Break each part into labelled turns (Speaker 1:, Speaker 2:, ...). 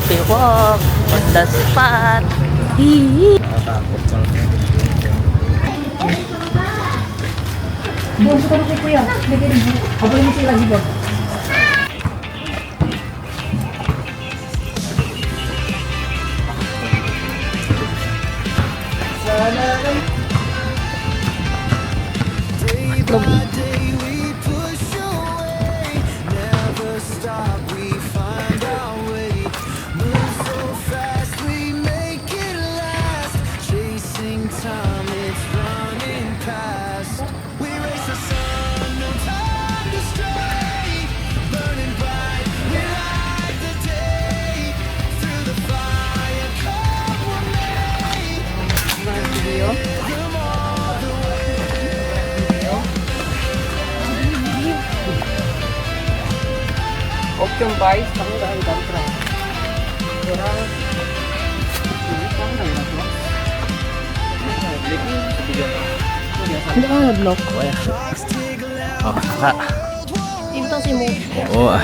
Speaker 1: coffee walk on the spot. Hihi.
Speaker 2: Nakatakot pa lang.
Speaker 3: Buwan ko kay kuya. Habang mo sila dito.
Speaker 1: Option buy, kamu dahil kontra. Hindi ka nag-block.
Speaker 2: Oh, ha.
Speaker 1: Ito si Mo.
Speaker 2: Oo ah.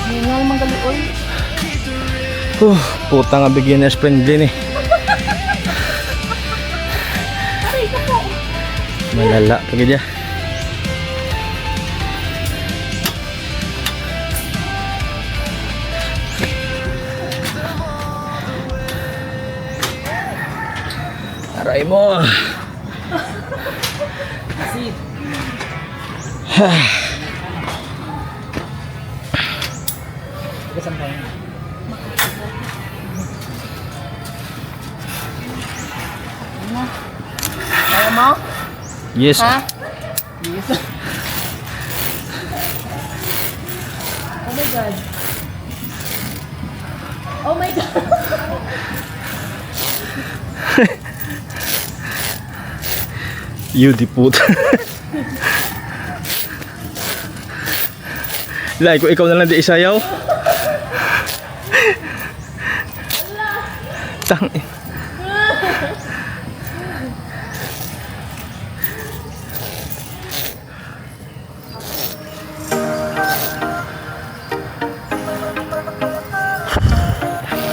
Speaker 1: Hingal magaluoy.
Speaker 2: Puta nga beginners friendly ni. Malala pagi dia. Aray mo.
Speaker 1: Kaya mo?
Speaker 2: Yes.
Speaker 1: Ha? Yes. Oh my God. Oh my God.
Speaker 2: You di puta. Lai, kung ikaw na lang di isayaw. Tang.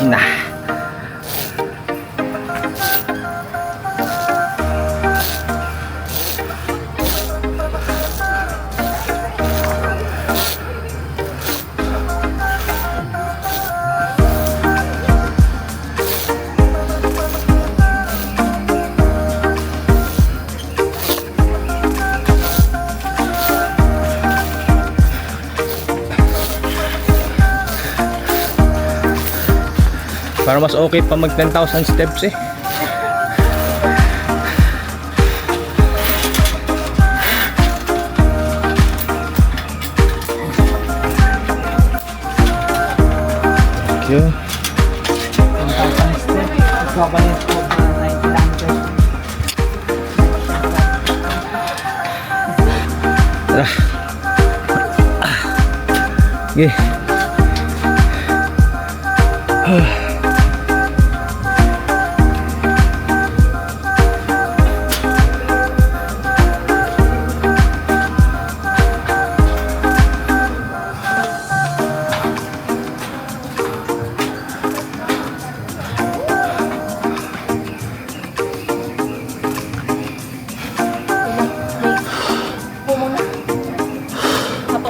Speaker 2: Nah. Para mas okay pa mag 10,000 steps eh. Thank you.
Speaker 3: 1,000 step. Equivalent po ng 9 kilometers.
Speaker 2: Tara. Okay.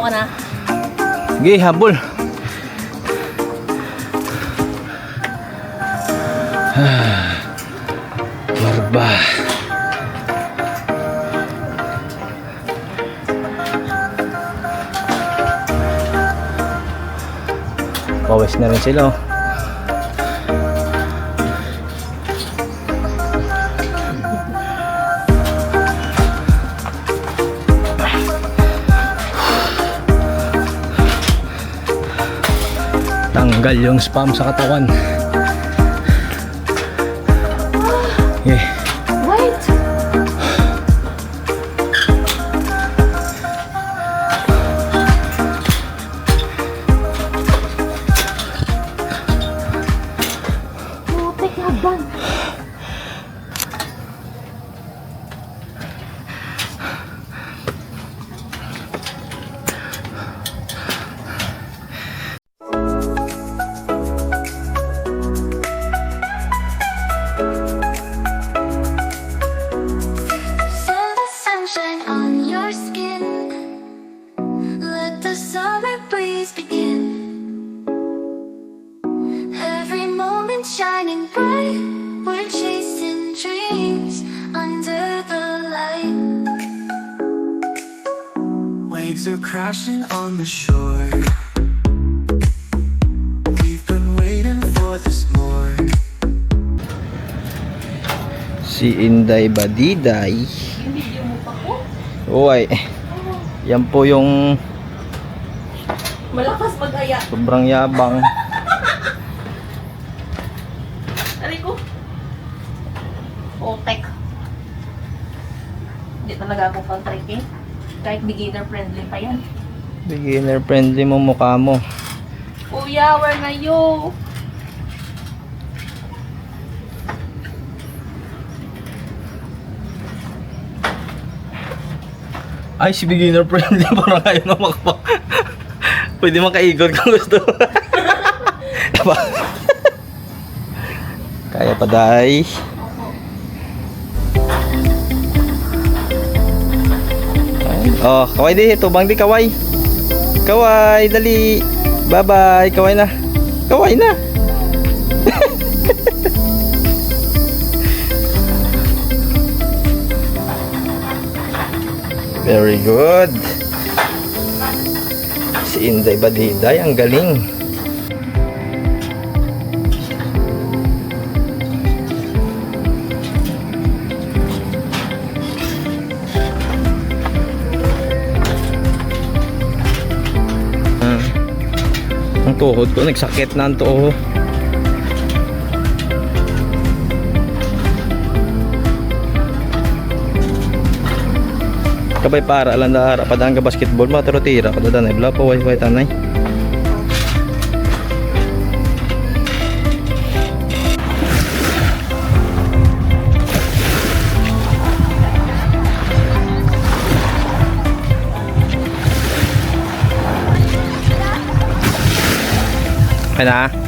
Speaker 1: ka na.
Speaker 2: Sige, habol. Barba. Pawis na rin sila, oh. Tanggal yung spam sa katawan. Okay.
Speaker 1: Wait! Putik habang.
Speaker 4: Feel the sunshine on your skin. Let the summer breeze begin. Every moment shining bright. We're chasing dreams under the light.
Speaker 5: Waves are crashing on the shore. We've been waiting for this morning.
Speaker 2: Si Inday Badiday. Uy, yan po yung
Speaker 1: Malakas mag-aya.
Speaker 2: sobrang yabang.
Speaker 1: Aray ko. Putik. Hindi talaga ako pang trekking. Kahit beginner friendly pa yan.
Speaker 2: Beginner friendly mo mukha mo.
Speaker 1: Kuya, where na you?
Speaker 2: Ay, si beginner friendly parang ayaw na makapa. Pwede makaigot kung gusto. Diba? Kaya pa, day. Oh, kaway di. Tubang di, kaway. Kaway, dali. Bye-bye. Kaway na. Kaway na. Very good. Si Inday Badiday, ang galing. Ang tuhod ko, nagsakit na ang tuhod. Kabay para alam na harap padang ka basketball mo pero tira ko dadan ay bla po way tanay. Ay na.